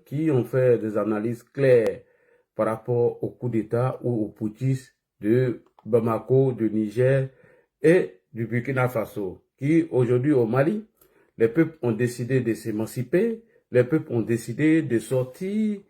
qui ont fait des analyses claires par rapport au coup d'État ou au putschisme de Bamako, de Niger et du Burkina Faso, qui aujourd'hui au Mali, les peuples ont décidé de s'émanciper, les peuples ont décidé de sortir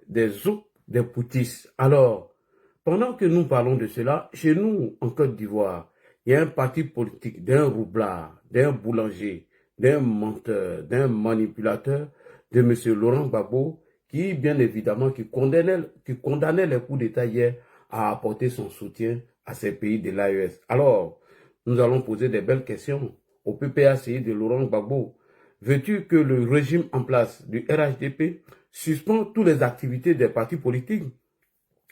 des zouk des putschistes. Alors, pendant que nous parlons de cela, chez nous, en Côte d'Ivoire, il y a un parti politique d'un roublard, d'un boulanger, d'un menteur, d'un manipulateur, de M. Laurent Gbagbo, qui, bien évidemment, qui condamnait les coups d'État hier à apporter son soutien à ces pays de l'AES. Alors, nous allons poser des belles questions au PPACI de Laurent Gbagbo. Veux-tu que le régime en place du RHDP suspende toutes les activités des partis politiques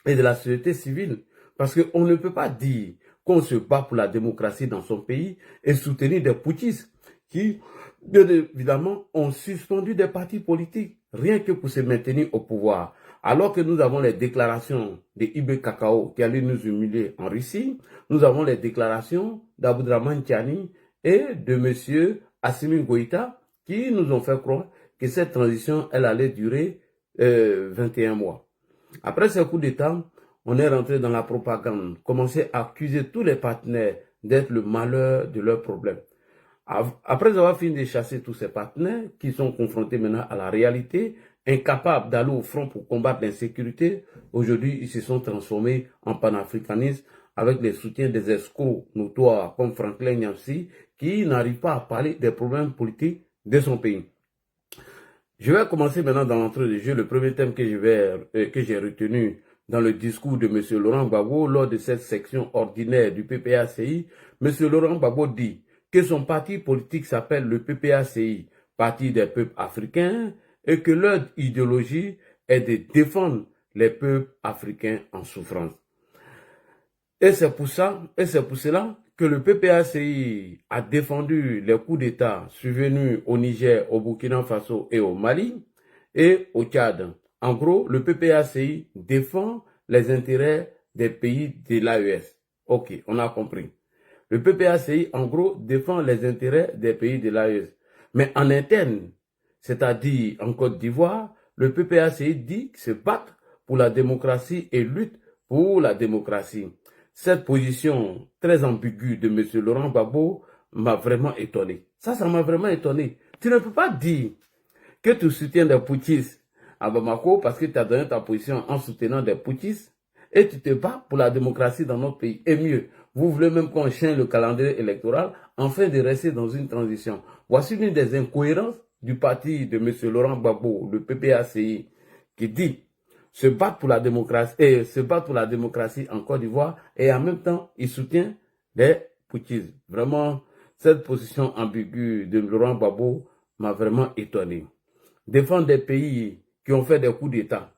et de la société civile? Parce qu'on ne peut pas dire qu'on se bat pour la démocratie dans son pays et soutenir des putschistes qui, bien évidemment, ont suspendu des partis politiques rien que pour se maintenir au pouvoir. Alors que nous avons les déclarations de Ibe Kakao qui allait nous humilier en Russie, nous avons les déclarations d'Aboudraman Tiani et de M. Assimi Goïta qui nous ont fait croire que cette transition, elle allait durer 21 mois. Après ce coup d'État, on est rentré dans la propagande, commencé à accuser tous les partenaires d'être le malheur de leurs problèmes. Après avoir fini de chasser tous ces partenaires qui sont confrontés maintenant à la réalité, incapables d'aller au front pour combattre l'insécurité, aujourd'hui ils se sont transformés en panafricanistes avec le soutien des escrocs notoires comme Franklin Nyamsi qui n'arrivent pas à parler des problèmes politiques de son pays. Je vais commencer maintenant dans l'entrée de jeu. Le premier thème que j'ai retenu dans le discours de M. Laurent Gbagbo lors de cette section ordinaire du PPACI, M. Laurent Gbagbo dit que son parti politique s'appelle le PPACI, Parti des peuples africains, et que leur idéologie est de défendre les peuples africains en souffrance. Et c'est pour cela que le PPACI a défendu les coups d'État survenus au Niger, au Burkina Faso et au Mali et au Tchad. En gros, le PPACI défend les intérêts des pays de l'AES. Ok, on a compris. Le PPACI, en gros, défend les intérêts des pays de l'AES. Mais en interne, c'est-à-dire en Côte d'Ivoire, le PPACI dit se battre pour la démocratie et lutte pour la démocratie. Cette position très ambiguë de M. Laurent Gbagbo m'a vraiment étonné. Ça m'a vraiment étonné. Tu ne peux pas dire que tu soutiens des putschistes à Bamako parce que tu as donné ta position en soutenant des putschistes et tu te bats pour la démocratie dans notre pays. Et mieux, vous voulez même qu'on change le calendrier électoral afin de rester dans une transition. Voici l'une des incohérences du parti de M. Laurent Gbagbo, le PPACI, qui dit se battre pour la démocratie en Côte d'Ivoire et en même temps, il soutient des putschistes. Vraiment, cette position ambiguë de Laurent Gbagbo m'a vraiment étonné. Défendre des pays qui ont fait des coups d'État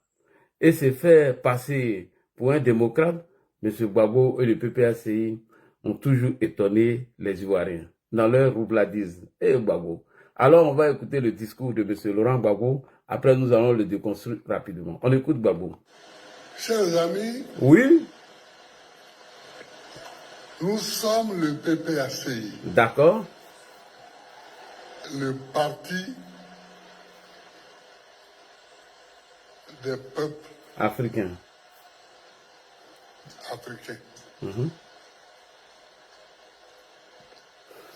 et se faire passer pour un démocrate, M. Gbagbo et le PPACI ont toujours étonné les Ivoiriens dans leur roubladisme. Et Gbagbo. Alors, on va écouter le discours de M. Laurent Gbagbo. Après, nous allons le déconstruire rapidement. On écoute Gbagbo. Chers amis, oui, nous sommes le PPACI. D'accord. Le parti des peuples africains.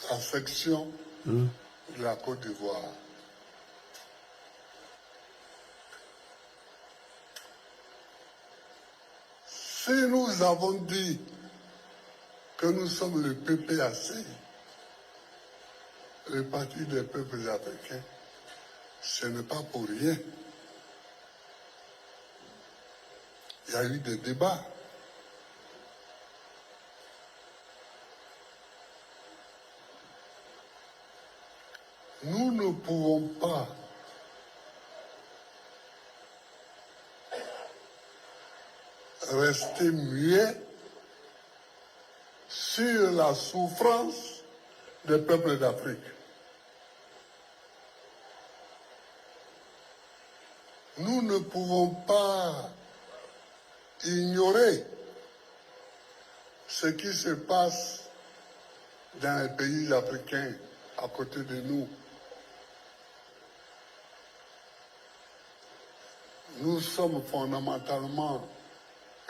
La section de la Côte d'Ivoire. Si nous avons dit que nous sommes le PPACI, le Parti des peuples africains, ce n'est pas pour rien. Il y a eu des débats. Nous ne pouvons pas rester muets sur la souffrance des peuples d'Afrique. Nous ne pouvons pas ignorer ce qui se passe dans les pays africains à côté de nous. nous sommes fondamentalement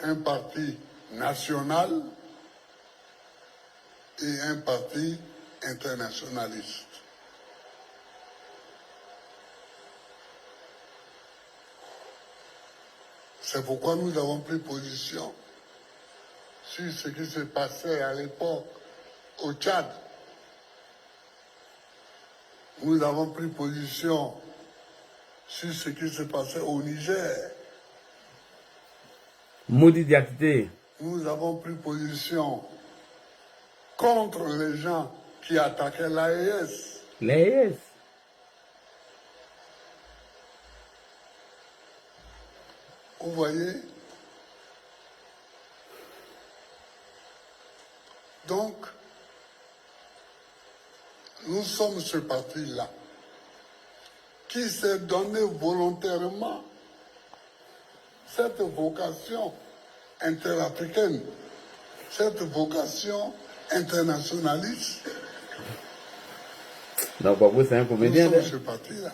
un parti national et un parti internationaliste. C'est pourquoi nous avons pris position sur ce qui se passait à l'époque au Tchad. Nous avons pris position sur ce qui se passait au Niger. Maudit Diakité. Nous avons pris position contre les gens qui attaquaient l'AES. L'AES. Vous voyez? Donc, nous sommes ce parti-là qui s'est donné volontairement cette vocation interafricaine, cette vocation internationaliste. Donc, Babou, c'est un Nous comédien. sommes ce parti-là.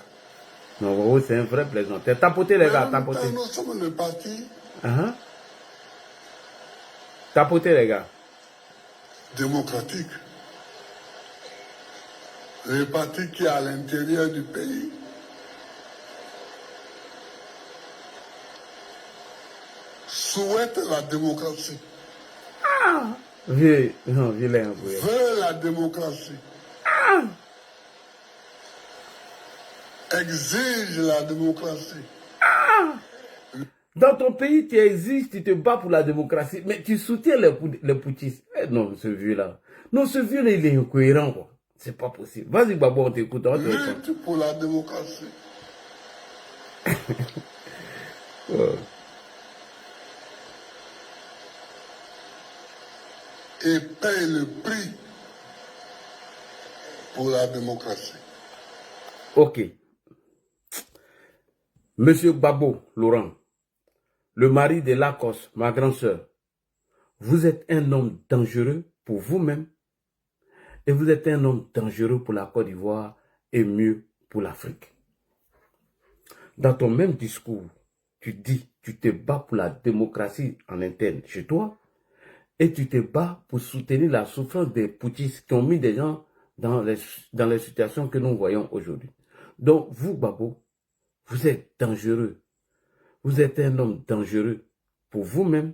Non, Babou, c'est un vrai plaisantin. Tapotez, les gars, tapotez. Nous sommes le parti Tapotez, les gars. démocratique. Le parti qui est à l'intérieur du pays. Souhaite la démocratie. Vilain, Veut la démocratie. Exige la démocratie. Dans ton pays, tu existes, tu te bats pour la démocratie, mais tu soutiens les putschistes. Non, ce vieux-là. Non, ce vieux-là, il est incohérent, quoi. C'est pas possible. Vas-y, Babou, on t'écoute. Lutte pour la démocratie. Et paye le prix pour la démocratie. Ok. Monsieur Gbagbo, Laurent, le mari de Lacoste, ma grande sœur, vous êtes un homme dangereux pour vous-même et vous êtes un homme dangereux pour la Côte d'Ivoire et mieux pour l'Afrique. Dans ton même discours, tu dis, tu te bats pour la démocratie en interne chez toi et tu te bats pour soutenir la souffrance des putschistes qui ont mis des gens dans les situations que nous voyons aujourd'hui. Donc, vous, Gbagbo, vous êtes dangereux. Vous êtes un homme dangereux pour vous-même,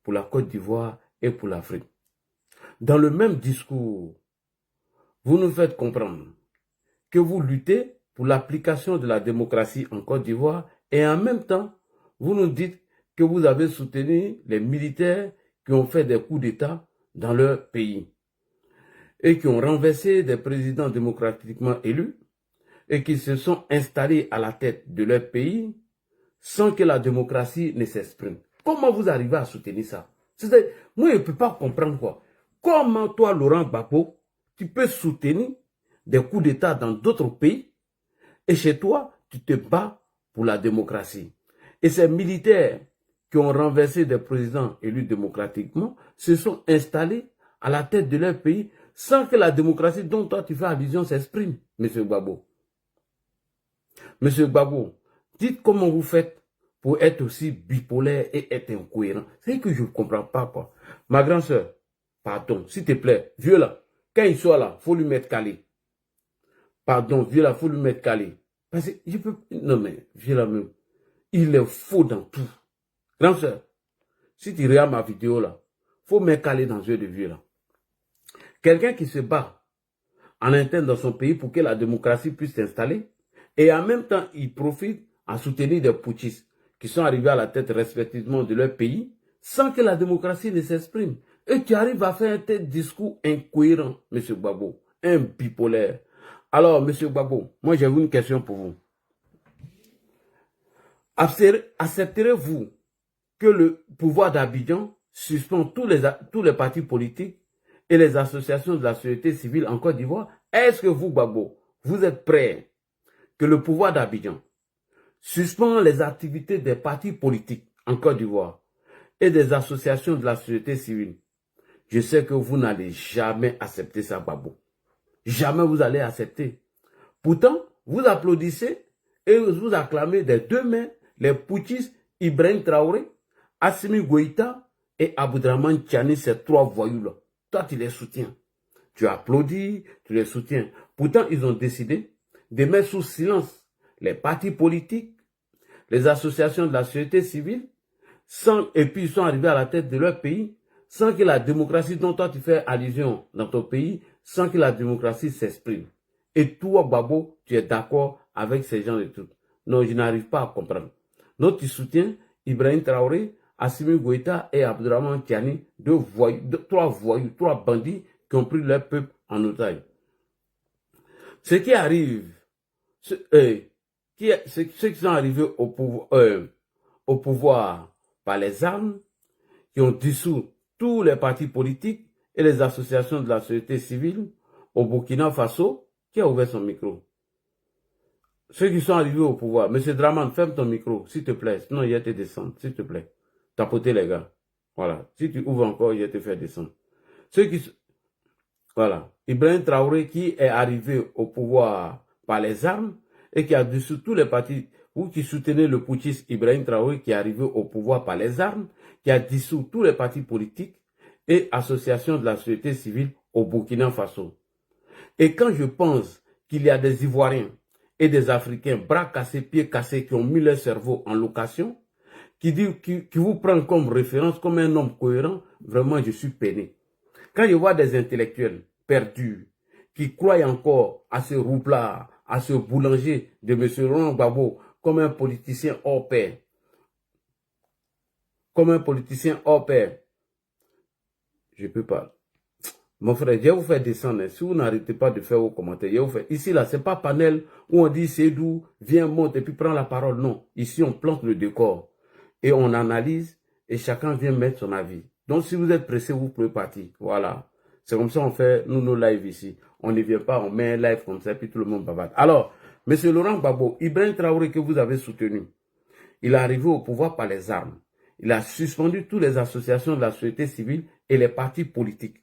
pour la Côte d'Ivoire et pour l'Afrique. Dans le même discours, vous nous faites comprendre que vous luttez pour l'application de la démocratie en Côte d'Ivoire et en même temps, vous nous dites que vous avez soutenu les militaires qui ont fait des coups d'État dans leur pays et qui ont renversé des présidents démocratiquement élus et qui se sont installés à la tête de leur pays sans que la démocratie ne s'exprime. Comment vous arrivez à soutenir ça? Moi, je ne peux pas comprendre quoi. Comment toi, Laurent Gbagbo, tu peux soutenir des coups d'État dans d'autres pays et chez toi, tu te bats pour la démocratie. Et ces militaires qui ont renversé des présidents élus démocratiquement se sont installés à la tête de leur pays sans que la démocratie dont toi tu fais allusion s'exprime, M. Gbagbo. Monsieur Gbagbo, dites comment vous faites pour être aussi bipolaire et être incohérent. C'est que je ne comprends pas, quoi. Ma grande soeur, pardon, s'il te plaît, vieux là, quand il soit là, il faut lui mettre calé. Pardon, vieux là, il faut lui mettre calé. Parce que je peux... Non mais, vieux là même, il est faux dans tout. Grande soeur, si tu regardes ma vidéo là, il faut mettre calé dans les yeux de vieux là. Quelqu'un qui se bat en interne dans son pays pour que la démocratie puisse s'installer, et en même temps, il profite à soutenir des putschistes qui sont arrivés à la tête respectivement de leur pays sans que la démocratie ne s'exprime. Et tu arrives à faire un tel discours incohérent, M. Gbagbo, un bipolaire. Alors, M. Gbagbo, moi j'ai une question pour vous. Accepterez-vous que le pouvoir d'Abidjan suspend tous les partis politiques et les associations de la société civile en Côte d'Ivoire? Est-ce que vous, Gbagbo, vous êtes prêts que le pouvoir d'Abidjan suspend les activités des partis politiques en Côte d'Ivoire et des associations de la société civile? Je sais que vous n'allez jamais accepter ça, Gbagbo. Jamais vous allez accepter. Pourtant, vous applaudissez et vous acclamez des deux mains les putschistes Ibrahim Traoré, Assimi Goïta et Abdraman Tchani, ces 3 voyous-là. Toi, tu les soutiens. Tu applaudis, tu les soutiens. Pourtant, ils ont décidé de mettre sous silence les partis politiques, les associations de la société civile, et puis ils sont arrivés à la tête de leur pays, sans que la démocratie dont toi tu fais allusion dans ton pays, sans que la démocratie s'exprime. Et toi, Babo, tu es d'accord avec ces gens de tout. Non, je n'arrive pas à comprendre. Donc, tu soutiens Ibrahim Traoré, Assimi Goïta et Abdraman Tchani, 3 voyous, 3 bandits qui ont pris leur peuple en otage. Ce qui arrive, ceux qui sont arrivés au pouvoir par les armes, qui ont dissous tous les partis politiques et les associations de la société civile au Burkina Faso, qui a ouvert son micro. Ceux qui sont arrivés au pouvoir, M. Draman, ferme ton micro, s'il te plaît, sinon il va te descendre, s'il te plaît. Tapoter les gars. Voilà. Si tu ouvres encore, il va te faire descendre. Voilà. Ibrahim Traoré qui est arrivé au pouvoir par les armes et qui a dissous tous les partis, ou qui soutenait le putschiste Ibrahim Traoré qui est arrivé au pouvoir par les armes, qui a dissous tous les partis politiques et associations de la société civile au Burkina Faso. Et quand je pense qu'il y a des Ivoiriens et des Africains, bras cassés, pieds cassés, qui ont mis leur cerveau en location, qui vous prennent comme référence, comme un homme cohérent, vraiment je suis peiné. Quand je vois des intellectuels perdus, qui croient encore à ce roublard, à ce boulanger de M. Laurent Gbagbo, comme un politicien hors pair, je ne peux pas. Mon frère, je vais vous faire descendre. Si vous n'arrêtez pas de faire vos commentaires, je vais vous faire. Ici, là, ce n'est pas panel où on dit c'est d'où, viens, monte et puis prends la parole. Non. Ici, on plante le décor. Et on analyse et chacun vient mettre son avis. Donc, si vous êtes pressé, vous pouvez partir. Voilà. C'est comme ça qu'on fait, nous, nos lives ici. On ne vient pas, on met un live comme ça, puis tout le monde bavarde. Alors, M. Laurent Gbagbo, Ibrahim Traoré que vous avez soutenu, il est arrivé au pouvoir par les armes. Il a suspendu toutes les associations de la société civile et les partis politiques.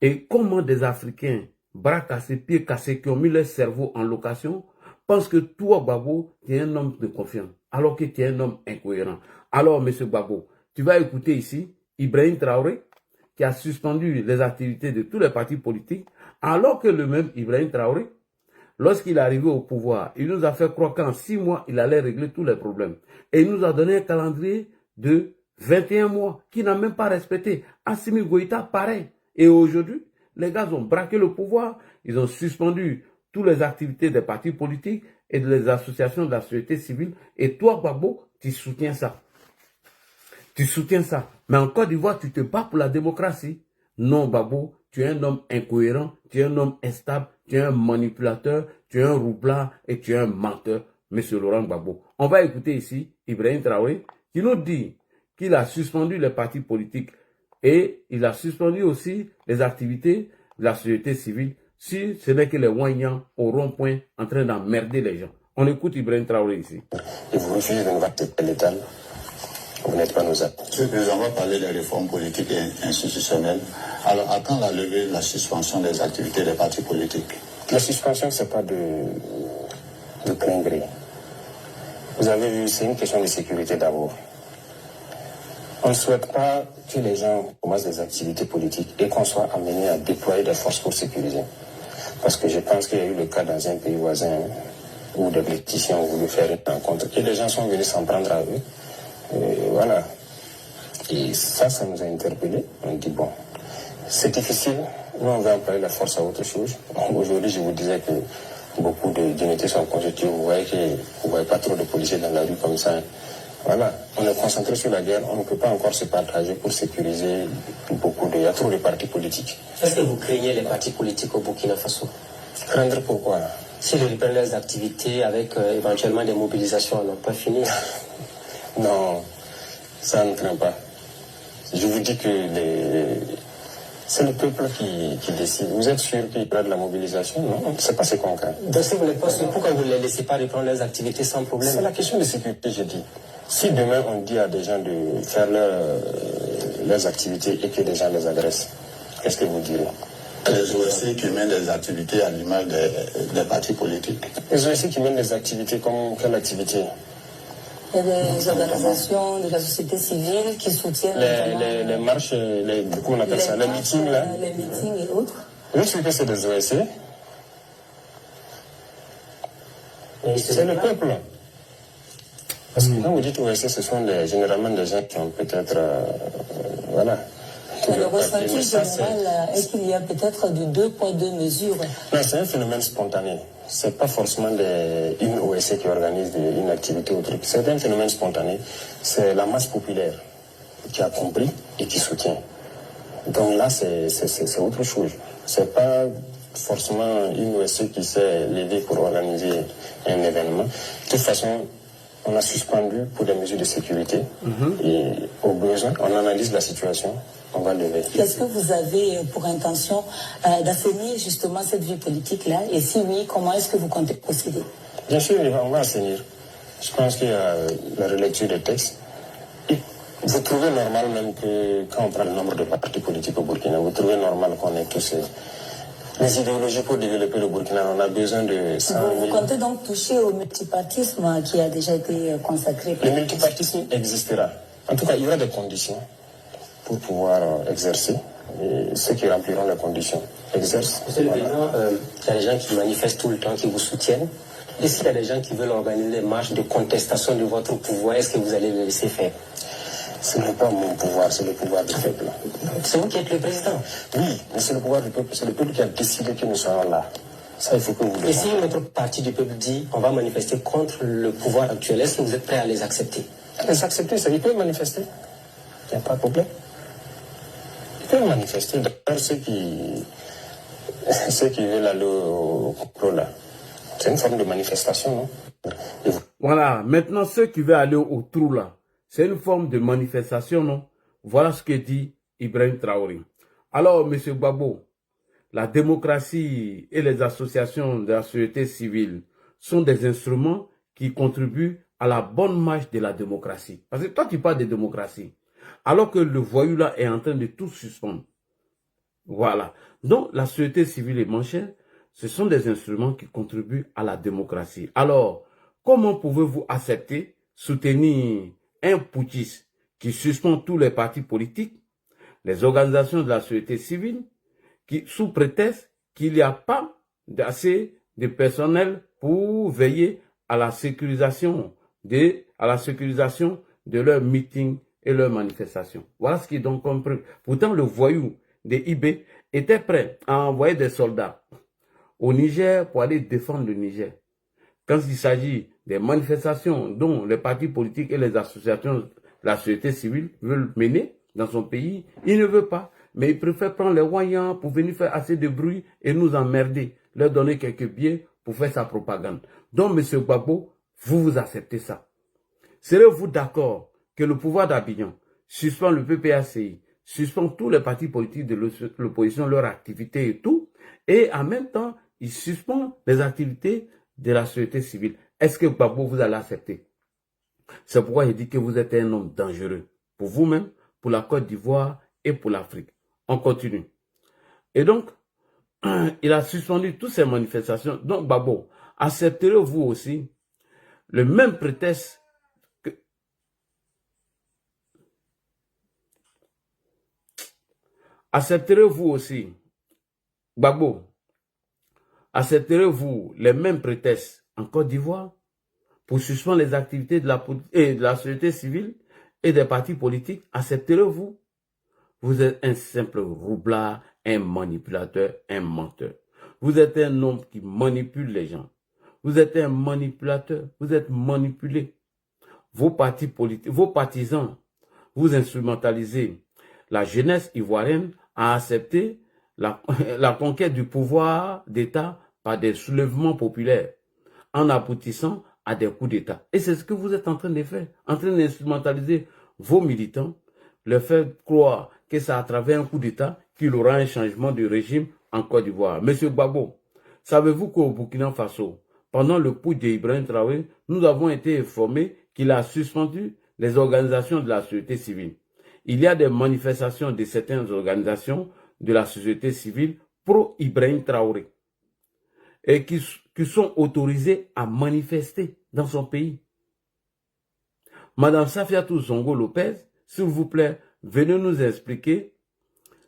Et comment des Africains, bras cassés, pieds cassés, qui ont mis leur cerveau en location, pensent que toi, Gbagbo, tu es un homme de confiance, alors que tu es un homme incohérent. Alors, M. Gbagbo, tu vas écouter ici Ibrahim Traoré, qui a suspendu les activités de tous les partis politiques, alors que le même Ibrahim Traoré, lorsqu'il est arrivé au pouvoir, il nous a fait croire qu'en 6 mois, il allait régler tous les problèmes. Et il nous a donné un calendrier de 21 mois, qui n'a même pas respecté. Assimi Goïta, pareil. Et aujourd'hui, les gars ont braqué le pouvoir, ils ont suspendu toutes les activités des partis politiques et des associations de la société civile. Et toi, Gbagbo, tu soutiens ça. Tu soutiens ça. Mais en Côte d'Ivoire, tu te bats pour la démocratie. Non, Gbagbo, tu es un homme incohérent, tu es un homme instable, tu es un manipulateur, tu es un roublard et tu es un menteur, M. Laurent Gbagbo. On va écouter ici Ibrahim Traoré qui nous dit qu'il a suspendu les partis politiques et il a suspendu aussi les activités de la société civile si ce n'est que les Wanyans au rond-point en train d'emmerder les gens. On écoute Ibrahim Traoré ici. Et vous refusez de nous voir létal. Vous n'êtes pas nos amis. Monsieur le Président, on va parler des réformes politiques et institutionnelles. Alors, à quand la levée de la suspension des activités des partis politiques? La suspension, ce n'est pas de plein gré. Vous avez vu, c'est une question de sécurité d'abord. On ne souhaite pas que les gens commencent des activités politiques et qu'on soit amené à déployer des forces pour sécuriser. Parce que je pense qu'il y a eu le cas dans un pays voisin où des politiciens ont voulu faire une rencontre et les gens sont venus s'en prendre à eux. Et voilà. Et ça nous a interpellés. On dit, bon, c'est difficile. Nous, on va employer la force à autre chose. Aujourd'hui, je vous disais que beaucoup d'unités sont constituées. Vous voyez pas trop de policiers dans la rue comme ça. Voilà. On est concentré sur la guerre. On ne peut pas encore se partager pour sécuriser il y a trop de partis politiques. Est-ce que vous craignez les partis politiques au Burkina Faso? Craindre pourquoi? S'ils reprennent leurs activités avec éventuellement des mobilisations, on n'a pas fini. Non, ça ne craint pas. Je vous dis que c'est le peuple qui décide. Vous êtes sûr qu'il y aura de la mobilisation? Non, c'est pas ce qu'on craint. Donc si vous n'êtes pas sûr, pourquoi vous ne les laissez pas reprendre leurs activités sans problème? C'est la question de sécurité, je dis. Si demain on dit à des gens de faire leurs activités et que des gens les agressent, qu'est-ce que vous direz? Les OSC qui mènent des activités à l'image des partis politiques. Les OSC qui mènent des activités comme quelle activité? Il y a des organisations de la société civile qui soutiennent les marches, comment on appelle ça, les meetings là. Les meetings et autres. Oui, c'est que c'est des OSC. C'est le peuple. Parce que quand vous dites OSC, ce sont généralement des gens qui ont peut-être, voilà. Le ressenti général est qu'il y a peut-être du 2 poids 2 mesures. Non, c'est un phénomène spontané. C'est pas forcément une OSC qui organise une activité ou truc. C'est un phénomène spontané. C'est la masse populaire qui a compris et qui soutient. Donc là, c'est autre chose. C'est pas forcément une OSC qui s'est levée pour organiser un événement. De toute façon, on a suspendu pour des mesures de sécurité. Et au besoin, on analyse la situation. On va lever. Est-ce que vous avez pour intention d'assainir justement cette vie politique-là? Et si oui, comment est-ce que vous comptez procéder? Bien sûr, on va assainir. Je pense qu'il y a la relecture des textes. Et vous trouvez normal même que quand on prend le nombre de partis politiques au Burkina, vous trouvez normal qu'on ait tous les idéologies pour développer le Burkina. On a besoin de 100 000. Vous comptez donc toucher au multipartisme qui a déjà été consacré? Le multipartisme existera. En tout cas, il y aura des conditions pour pouvoir exercer, et ceux qui rempliront les conditions exercent. Monsieur le Président, il y a des gens qui manifestent tout le temps, qui vous soutiennent. Et s'il y a des gens qui veulent organiser des marches de contestation de votre pouvoir, est-ce que vous allez les laisser faire? Ce n'est pas mon pouvoir, c'est le pouvoir du peuple. C'est vous qui êtes le président? Oui, mais c'est le pouvoir du peuple, c'est le peuple qui a décidé que nous soyons là. Ça, il faut que vous le Et si notre parti du peuple dit on va manifester contre le pouvoir actuel, est-ce que vous êtes prêt à les accepter? Les accepter, ça, ils peuvent manifester. Il n'y a pas de problème. Peuvent manifester. D'ailleurs, ceux qui veulent aller au complot là, c'est une forme de manifestation, non? Voilà, maintenant ceux qui veulent aller au trou là, c'est une forme de manifestation, non? Voilà ce que dit Ibrahim Traoré. Alors, monsieur Gbagbo, la démocratie et les associations de la société civile sont des instruments qui contribuent à la bonne marche de la démocratie. Parce que toi, tu parles de démocratie. Alors que le voyou là est en train de tout suspendre. Voilà. Donc, la société civile et manchette, ce sont des instruments qui contribuent à la démocratie. Alors, comment pouvez-vous accepter, soutenir un putschiste qui suspend tous les partis politiques, les organisations de la société civile, qui, sous prétexte qu'il n'y a pas assez de personnel pour veiller à la sécurisation de leurs meetings et leurs manifestations. Voilà ce qui est donc compris. Pourtant, le voyou de IB était prêt à envoyer des soldats au Niger pour aller défendre le Niger. Quand il s'agit des manifestations dont les partis politiques et les associations de la société civile veulent mener dans son pays, il ne veut pas. Mais il préfère prendre les voyants pour venir faire assez de bruit et nous emmerder, leur donner quelques billets pour faire sa propagande. Donc, M. Gbagbo, vous acceptez ça. Serez-vous d'accord que le pouvoir d'Abidjan suspend le PPACI, suspend tous les partis politiques de l'opposition, leurs activités et tout, et en même temps, il suspend les activités de la société civile? Est-ce que Gbagbo vous allez accepter? C'est pourquoi il dit que vous êtes un homme dangereux pour vous-même, pour la Côte d'Ivoire et pour l'Afrique. On continue. Et donc, il a suspendu toutes ces manifestations. Donc, Gbagbo, accepterez-vous aussi le même prétexte que... Accepterez-vous aussi, Gbagbo, accepterez-vous les mêmes prétextes en Côte d'Ivoire pour suspendre les activités de la société civile et des partis politiques? Accepterez-vous? Vous êtes un simple roublard, un manipulateur, un menteur. Vous êtes un homme qui manipule les gens. Vous êtes un manipulateur, vous êtes manipulé. Vos partis politiques, vos partisans, vous instrumentalisez. La jeunesse ivoirienne a accepté la conquête du pouvoir d'État par des soulèvements populaires, en aboutissant à des coups d'État. Et c'est ce que vous êtes en train de faire, en train d'instrumentaliser vos militants, leur faire croire que c'est à travers un coup d'État qu'il aura un changement de régime en Côte d'Ivoire. Monsieur Gbagbo, savez-vous qu'au Burkina Faso, pendant le putsch d'Ibrahim Traoré, nous avons été informés qu'il a suspendu les organisations de la société civile. Il y a des manifestations de certaines organisations de la société civile pro-Ibrahim Traoré et qui sont autorisées à manifester dans son pays. Madame Safiatou Zongo Lopez, s'il vous plaît, venez nous expliquer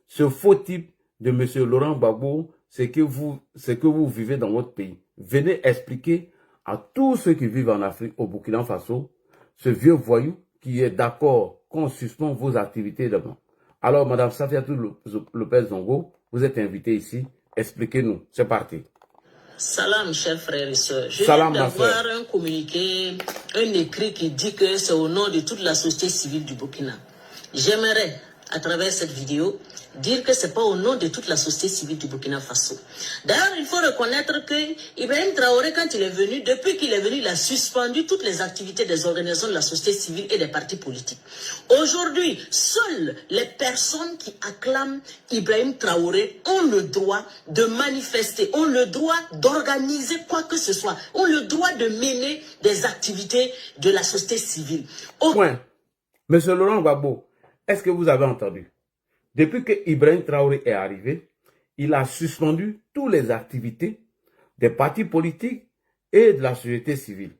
ce faux type de M. Laurent Gbagbo, ce que vous vivez dans votre pays. Venez expliquer à tous ceux qui vivent en Afrique, au Burkina Faso, ce vieux voyou qui est d'accord qu'on suspend vos activités demain. Alors, Madame Safiatou Lopez Zongo, vous êtes invitée ici. Expliquez-nous. C'est parti. Salam, chers frères et sœurs. Je Salam, viens d'avoir un communiqué, un écrit qui dit que c'est au nom de toute la société civile du Burkina. J'aimerais, à travers cette vidéo, dire que ce n'est pas au nom de toute la société civile du Burkina Faso. D'ailleurs, il faut reconnaître que Ibrahim Traoré, quand il est venu, depuis qu'il est venu, il a suspendu toutes les activités des organisations de la société civile et des partis politiques. Aujourd'hui, seules les personnes qui acclament Ibrahim Traoré ont le droit de manifester, ont le droit d'organiser quoi que ce soit, ont le droit de mener des activités de la société civile. Point. Monsieur Laurent Gbagbo, est-ce que vous avez entendu? Depuis que Ibrahim Traoré est arrivé, il a suspendu toutes les activités des partis politiques et de la société civile.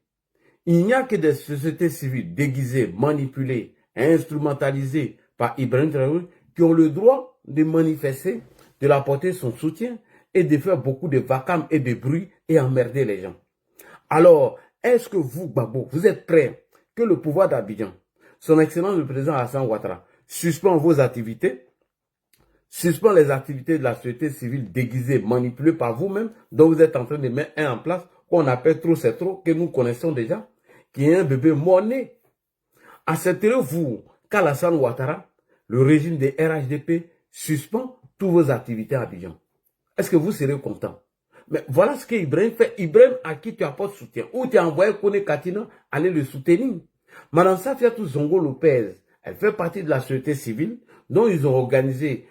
Il n'y a que des sociétés civiles déguisées, manipulées et instrumentalisées par Ibrahim Traoré qui ont le droit de manifester, de l'apporter son soutien et de faire beaucoup de vacarme et de bruit et emmerder les gens. Alors, est-ce que vous, Gbagbo, vous êtes prêts que le pouvoir d'Abidjan, son excellence le président Alassane Ouattara, suspend vos activités, suspend les activités de la société civile déguisée, manipulée par vous-même, dont vous êtes en train de mettre un en place, qu'on appelle Trop c'est trop, que nous connaissons déjà, qui est un bébé mort-né. Accepterez-vous qu'Alassane Ouattara, le régime des RHDP, suspend toutes vos activités à Abidjan? Est-ce que vous serez content? Mais voilà ce qu'Ibrahim fait. Ibrahim à qui tu apportes soutien. Ou tu as envoyé Kone Katina aller le soutenir. Madame Safiatou Zongo Lopez, elle fait partie de la société civile, dont ils ont organisé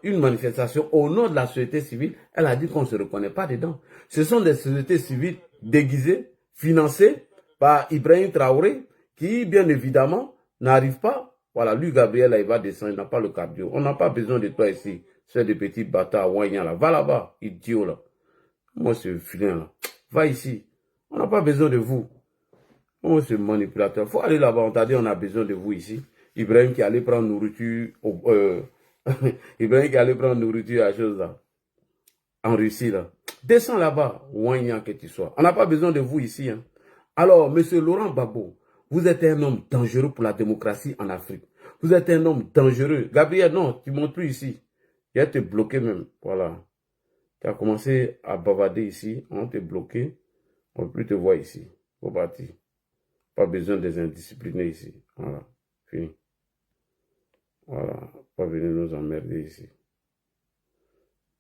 une manifestation au nom de la société civile. Elle a dit qu'on ne se reconnaît pas dedans. Ce sont des sociétés civiles déguisées, financées par Ibrahim Traoré, qui, bien évidemment, n'arrive pas. Voilà, lui, Gabriel, là, il va descendre, il n'a pas le cardio. On n'a pas besoin de toi ici. C'est des petits bâtards, ouagnans, là. Va là-bas, idiot, là. Moi, ce filin, là. Va ici. On n'a pas besoin de vous. Moi, ce manipulateur. Il faut aller là-bas. On t'a dit, on a besoin de vous ici. Ibrahim qui allait prendre nourriture, Ibrahim qui allait prendre nourriture à chose là. En Russie, là. Descends là-bas, ouagnant que tu sois. On n'a pas besoin de vous ici, hein. Alors, monsieur Laurent Gbagbo, vous êtes un homme dangereux pour la démocratie en Afrique. Vous êtes un homme dangereux. Gabriel, non, tu ne montes plus ici. Il va te bloquer même. Voilà. Tu as commencé à bavarder ici. On t'a bloqué. On ne peut plus te voir ici. Faut partir. Pas besoin des indisciplinés ici. Voilà. Fini. Voilà. Pas venir nous emmerder ici.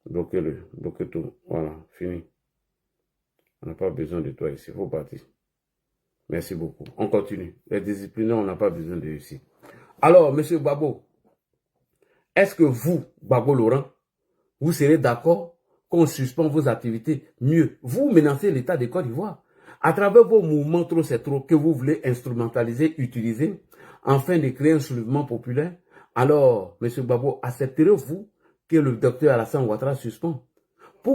Bloquez-le. Bloquez tout. Voilà. Fini. On n'a pas besoin de toi ici. Faut partir. Merci beaucoup. On continue. Les disciplinés, on n'a pas besoin de ici. Alors, monsieur Gbagbo, est-ce que vous, Gbagbo Laurent, vous serez d'accord qu'on suspend vos activités? Mieux, vous menacez l'État de Côte d'Ivoire à travers vos mouvements trop c'est trop que vous voulez instrumentaliser, utiliser, afin de créer un soulèvement populaire. Alors, monsieur Gbagbo, accepterez-vous que le docteur Alassane Ouattara suspend?